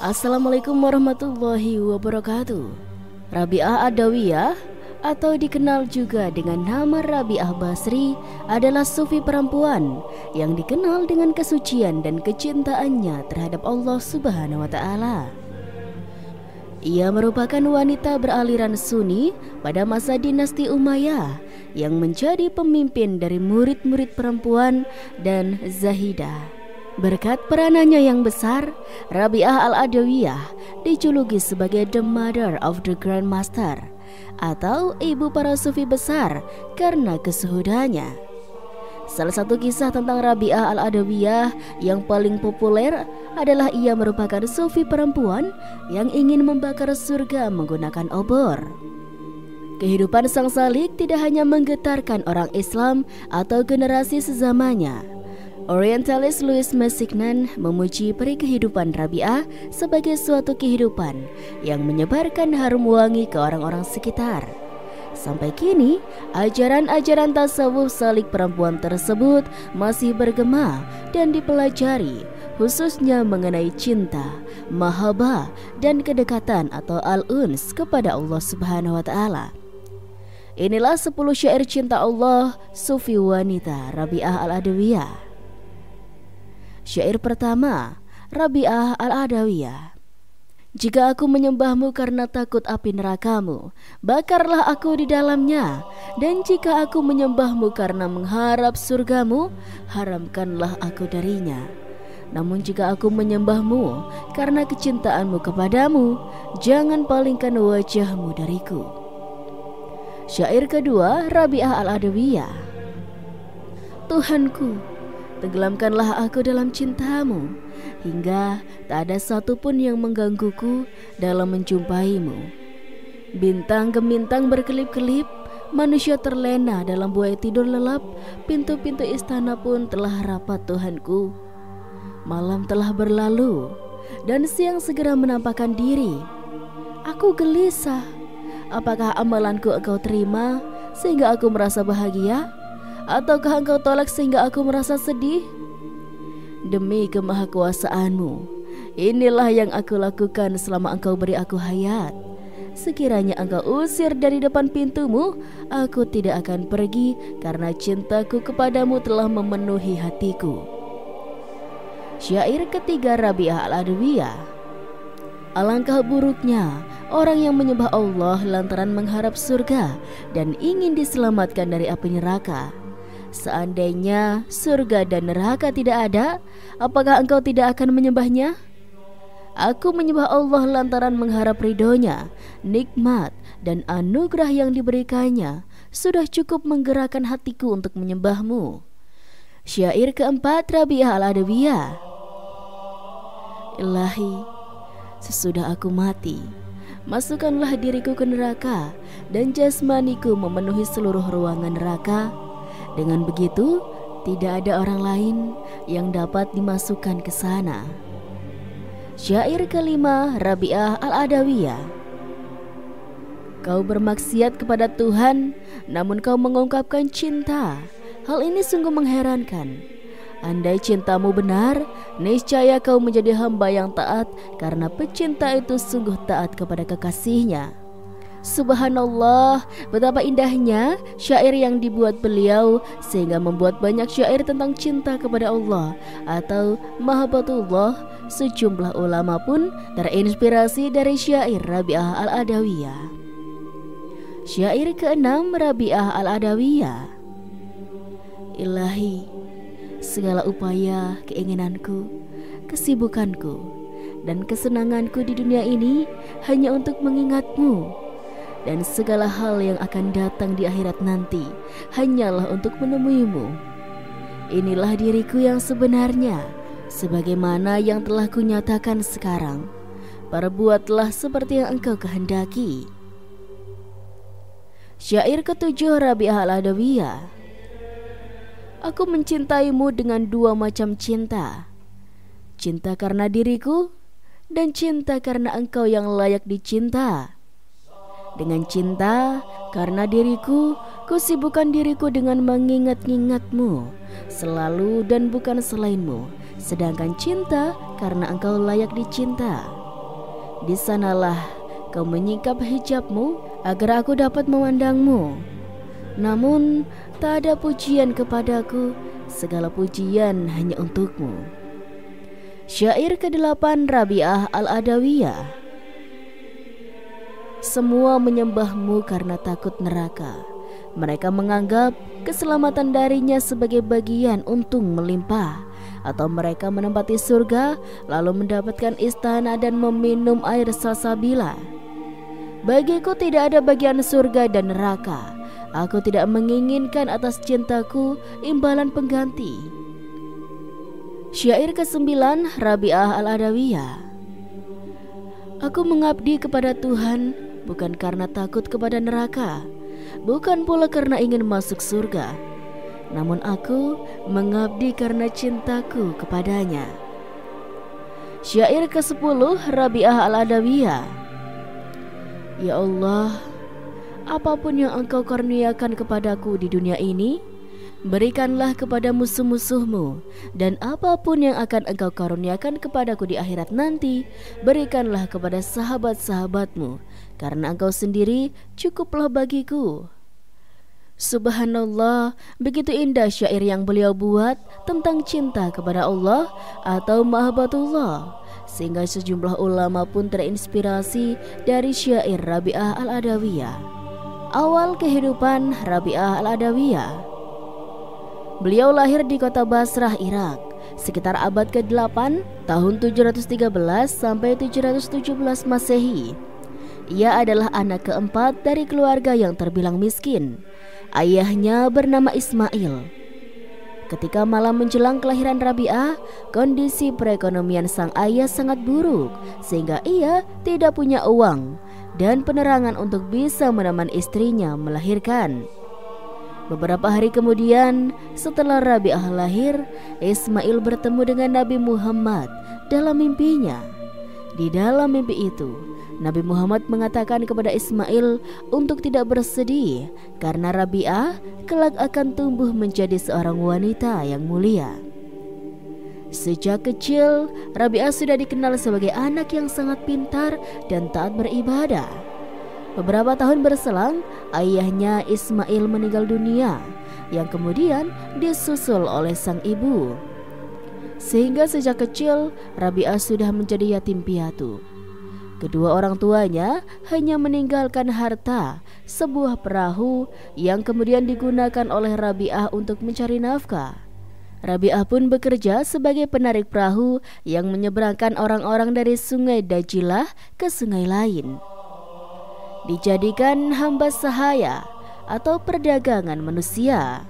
Assalamualaikum warahmatullahi wabarakatuh. Rabi'ah Adawiyah atau dikenal juga dengan nama Rabi'ah Basri adalah sufi perempuan yang dikenal dengan kesucian dan kecintaannya terhadap Allah Subhanahu wa taala. Ia merupakan wanita beraliran Sunni pada masa dinasti Umayyah yang menjadi pemimpin dari murid-murid perempuan dan Zahidah. Berkat peranannya yang besar, Rabi'ah Al-Adawiyah dijuluki sebagai The Mother of the Grand Master atau ibu para sufi besar karena kesuhudannya. Salah satu kisah tentang Rabi'ah Al-Adawiyah yang paling populer adalah ia merupakan sufi perempuan yang ingin membakar surga menggunakan obor. Kehidupan sang salik tidak hanya menggetarkan orang Islam atau generasi sezamannya. Orientalis Louis Massignon memuji peri kehidupan Rabi'ah sebagai suatu kehidupan yang menyebarkan harum wangi ke orang-orang sekitar. Sampai kini, ajaran-ajaran tasawuf salik perempuan tersebut masih bergema dan dipelajari, khususnya mengenai cinta, mahabbah, dan kedekatan atau al-uns kepada Allah Subhanahu wa taala. Inilah 10 syair cinta Allah sufi wanita Rabi'ah Al-Adawiyah. Syair pertama, Rabi'ah Al-Adawiyah. Jika aku menyembahmu karena takut api nerakamu, bakarlah aku di dalamnya. Dan jika aku menyembahmu karena mengharap surgamu, haramkanlah aku darinya. Namun jika aku menyembahmu karena kecintaanmu kepadamu, jangan palingkan wajahmu dariku. Syair kedua, Rabi'ah Al-Adawiyah. Tuhanku, tenggelamkanlah aku dalam cintamu, hingga tak ada satupun yang menggangguku dalam menjumpaimu. Bintang gemintang berkelip-kelip, manusia terlena dalam buai tidur lelap, pintu-pintu istana pun telah rapat Tuhanku. Malam telah berlalu, dan siang segera menampakkan diri. Aku gelisah, apakah amalanku engkau terima sehingga aku merasa bahagia? Ataukah engkau tolak sehingga aku merasa sedih? Demi kemahakuasaanmu, inilah yang aku lakukan selama engkau beri aku hayat. Sekiranya engkau usir dari depan pintumu, aku tidak akan pergi karena cintaku kepadamu telah memenuhi hatiku. Syair ketiga, Rabi'ah Al-Adawiyah. Alangkah buruknya orang yang menyembah Allah lantaran mengharap surga dan ingin diselamatkan dari api neraka. Seandainya surga dan neraka tidak ada, apakah engkau tidak akan menyembahnya? Aku menyembah Allah lantaran mengharap ridhonya, nikmat dan anugerah yang diberikannya sudah cukup menggerakkan hatiku untuk menyembahmu. Syair keempat, Rabi'ah Al-Adawiyah. Ilahi, sesudah aku mati, masukkanlah diriku ke neraka dan jasmaniku memenuhi seluruh ruangan neraka. Dengan begitu, tidak ada orang lain yang dapat dimasukkan ke sana. Syair kelima, Rabi'ah Al-Adawiyah. Kau bermaksiat kepada Tuhan, namun kau mengungkapkan cinta. Hal ini sungguh mengherankan. Andai cintamu benar, niscaya kau menjadi hamba yang taat, karena pecinta itu sungguh taat kepada kekasihnya. Subhanallah, betapa indahnya syair yang dibuat beliau sehingga membuat banyak syair tentang cinta kepada Allah atau mahabbatullah. Sejumlah ulama pun terinspirasi dari syair Rabi'ah Al-Adawiyah. Syair keenam, Rabi'ah Al-Adawiyah. Ilahi, segala upaya, keinginanku, kesibukanku, dan kesenanganku di dunia ini hanya untuk mengingatmu. Dan segala hal yang akan datang di akhirat nanti hanyalah untuk menemuimu. Inilah diriku yang sebenarnya, sebagaimana yang telah kunyatakan sekarang. Perbuatlah seperti yang engkau kehendaki. Syair ketujuh, Rabi'ah Al-Adawiyah. Aku mencintaimu dengan dua macam cinta. Cinta karena diriku dan cinta karena engkau yang layak dicinta. Dengan cinta karena diriku, kusibukkan diriku dengan mengingat-ingatmu selalu dan bukan selainmu. Sedangkan cinta karena engkau layak dicinta. Di sanalah kau menyingkap hijabmu agar aku dapat memandangmu. Namun tak ada pujian kepadaku, segala pujian hanya untukmu. Syair ke-8 Rabi'ah Al-Adawiyah. Semua menyembahmu karena takut neraka. Mereka menganggap keselamatan darinya sebagai bagian untung melimpah, atau mereka menempati surga lalu mendapatkan istana dan meminum air salsabila. Bagiku tidak ada bagian surga dan neraka. Aku tidak menginginkan atas cintaku imbalan pengganti. Syair ke-9 Rabi'ah Al-Adawiyah. Aku mengabdi kepada Tuhan bukan karena takut kepada neraka, bukan pula karena ingin masuk surga, namun aku mengabdi karena cintaku kepadanya. Syair ke-10 Rabi'ah Al-Adawiyah. Ya Allah, apapun yang Engkau karuniakan kepadaku di dunia ini, berikanlah kepada musuh-musuhmu, dan apapun yang akan Engkau karuniakan kepadaku di akhirat nanti, berikanlah kepada sahabat-sahabatmu, karena Engkau sendiri cukuplah bagiku. Subhanallah, begitu indah syair yang beliau buat tentang cinta kepada Allah atau mahabbatullah, sehingga sejumlah ulama pun terinspirasi dari syair Rabi'ah Al-Adawiyah. Awal kehidupan Rabi'ah Al-Adawiyah. Beliau lahir di kota Basrah, Irak, sekitar abad ke-8 tahun 713 sampai 717 Masehi. Ia adalah anak keempat dari keluarga yang terbilang miskin. Ayahnya bernama Ismail. Ketika malam menjelang kelahiran Rabi'ah, kondisi perekonomian sang ayah sangat buruk, sehingga ia tidak punya uang dan penerangan untuk bisa menemani istrinya melahirkan. Beberapa hari kemudian, setelah Rabi'ah lahir, Ismail bertemu dengan Nabi Muhammad dalam mimpinya. Di dalam mimpi itu, Nabi Muhammad mengatakan kepada Ismail untuk tidak bersedih karena Rabi'ah kelak akan tumbuh menjadi seorang wanita yang mulia. Sejak kecil, Rabi'ah sudah dikenal sebagai anak yang sangat pintar dan taat beribadah. Beberapa tahun berselang, ayahnya Ismail meninggal dunia, yang kemudian disusul oleh sang ibu. Sehingga sejak kecil, Rabi'ah sudah menjadi yatim piatu. Kedua orang tuanya hanya meninggalkan harta, sebuah perahu yang kemudian digunakan oleh Rabi'ah untuk mencari nafkah. Rabi'ah pun bekerja sebagai penarik perahu yang menyeberangkan orang-orang dari sungai Dajilah ke sungai lain. Dijadikan hamba sahaya atau perdagangan manusia.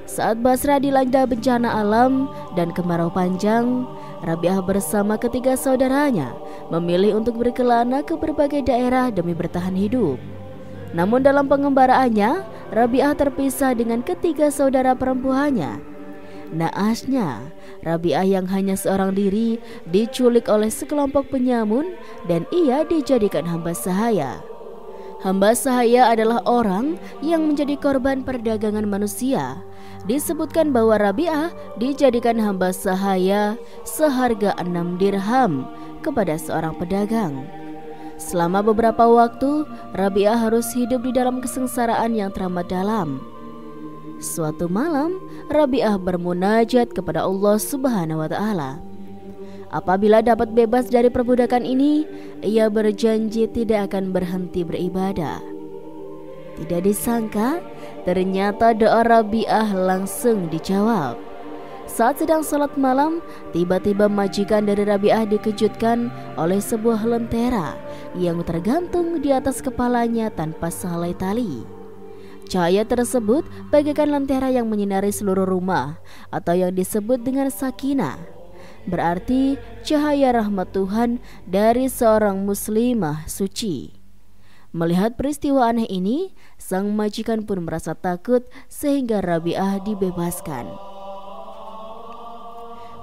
Saat Basra dilanda bencana alam dan kemarau panjang, Rabi'ah bersama ketiga saudaranya memilih untuk berkelana ke berbagai daerah demi bertahan hidup. Namun dalam pengembaraannya, Rabi'ah terpisah dengan ketiga saudara perempuannya. Naasnya, Rabi'ah yang hanya seorang diri diculik oleh sekelompok penyamun dan ia dijadikan hamba sahaya. Hamba sahaya adalah orang yang menjadi korban perdagangan manusia. Disebutkan bahwa Rabi'ah dijadikan hamba sahaya seharga 6 dirham kepada seorang pedagang. Selama beberapa waktu, Rabi'ah harus hidup di dalam kesengsaraan yang teramat dalam. Suatu malam, Rabi'ah bermunajat kepada Allah Subhanahu wa Ta'ala. Apabila dapat bebas dari perbudakan ini, ia berjanji tidak akan berhenti beribadah. Tidak disangka, ternyata doa Rabi'ah langsung dijawab. Saat sedang sholat malam, tiba-tiba majikan dari Rabi'ah dikejutkan oleh sebuah lentera yang tergantung di atas kepalanya tanpa sehelai tali. Cahaya tersebut bagaikan lentera yang menyinari seluruh rumah, atau yang disebut dengan sakinah. Berarti cahaya rahmat Tuhan dari seorang muslimah suci. Melihat peristiwa aneh ini, sang majikan pun merasa takut sehingga Rabi'ah dibebaskan.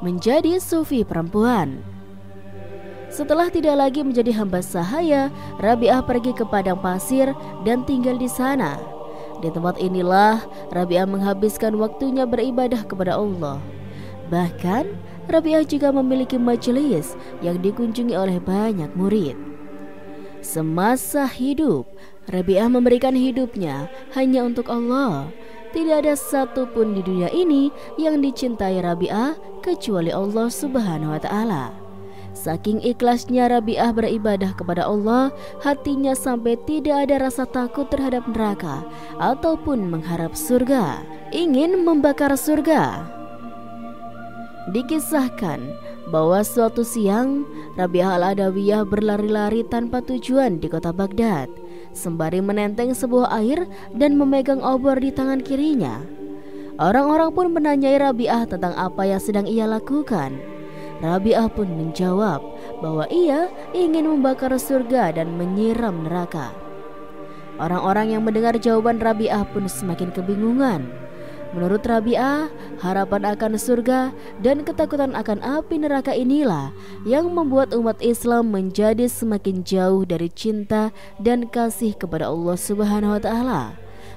Menjadi sufi perempuan. Setelah tidak lagi menjadi hamba sahaya, Rabi'ah pergi ke padang pasir dan tinggal di sana. Di tempat inilah Rabi'ah menghabiskan waktunya beribadah kepada Allah. Bahkan Rabi'ah juga memiliki majelis yang dikunjungi oleh banyak murid. Semasa hidup, Rabi'ah memberikan hidupnya hanya untuk Allah. Tidak ada satupun di dunia ini yang dicintai Rabi'ah kecuali Allah Subhanahu wa Ta'ala. Saking ikhlasnya Rabi'ah beribadah kepada Allah, hatinya sampai tidak ada rasa takut terhadap neraka ataupun mengharap surga, ingin membakar surga. Dikisahkan bahwa suatu siang Rabi'ah al-Adawiyah berlari-lari tanpa tujuan di kota Baghdad, sembari menenteng sebuah air dan memegang obor di tangan kirinya. Orang-orang pun menanyai Rabi'ah tentang apa yang sedang ia lakukan. Rabi'ah pun menjawab bahwa ia ingin membakar surga dan menyiram neraka. Orang-orang yang mendengar jawaban Rabi'ah pun semakin kebingungan. Menurut Rabi'ah, harapan akan surga dan ketakutan akan api neraka inilah yang membuat umat Islam menjadi semakin jauh dari cinta dan kasih kepada Allah Subhanahu wa Ta'ala.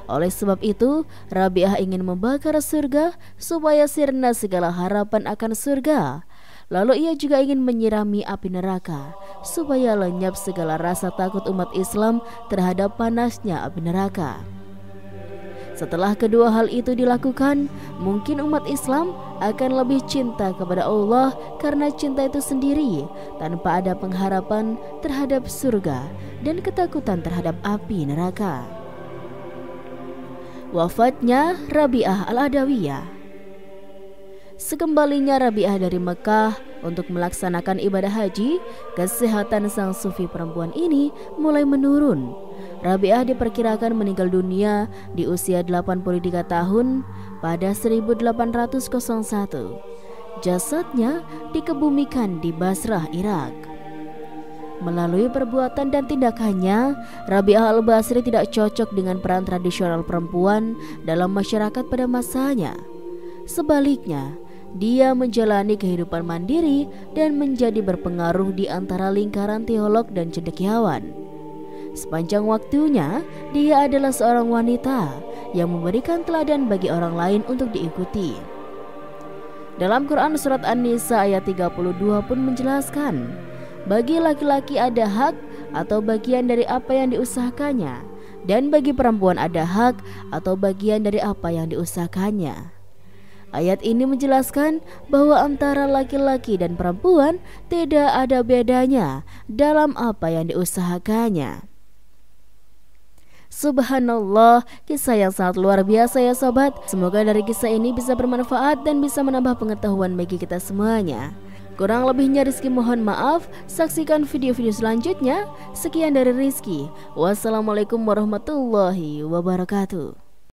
Oleh sebab itu, Rabi'ah ingin membakar surga supaya sirna segala harapan akan surga. Lalu ia juga ingin menyirami api neraka supaya lenyap segala rasa takut umat Islam terhadap panasnya api neraka. Setelah kedua hal itu dilakukan, mungkin umat Islam akan lebih cinta kepada Allah karena cinta itu sendiri, tanpa ada pengharapan terhadap surga dan ketakutan terhadap api neraka. Wafatnya Rabi'ah al-Adawiyah. Sekembalinya Rabi'ah dari Mekah untuk melaksanakan ibadah haji, kesehatan sang sufi perempuan ini mulai menurun. Rabi'ah diperkirakan meninggal dunia di usia 83 tahun pada 1801. Jasadnya dikebumikan di Basrah, Irak. Melalui perbuatan dan tindakannya, Rabi'ah al-Basri tidak cocok dengan peran tradisional perempuan dalam masyarakat pada masanya. Sebaliknya, dia menjalani kehidupan mandiri dan menjadi berpengaruh di antara lingkaran teolog dan cendekiawan. Sepanjang waktunya, dia adalah seorang wanita yang memberikan teladan bagi orang lain untuk diikuti. Dalam Quran surat An-Nisa ayat 32 pun menjelaskan, bagi laki-laki ada hak atau bagian dari apa yang diusahakannya, dan bagi perempuan ada hak atau bagian dari apa yang diusahakannya. Ayat ini menjelaskan bahwa antara laki-laki dan perempuan tidak ada bedanya dalam apa yang diusahakannya. Subhanallah, kisah yang sangat luar biasa ya sobat. Semoga dari kisah ini bisa bermanfaat dan bisa menambah pengetahuan bagi kita semuanya. Kurang lebihnya Rizky mohon maaf. Saksikan video-video selanjutnya. Sekian dari Rizky. Wassalamualaikum warahmatullahi wabarakatuh.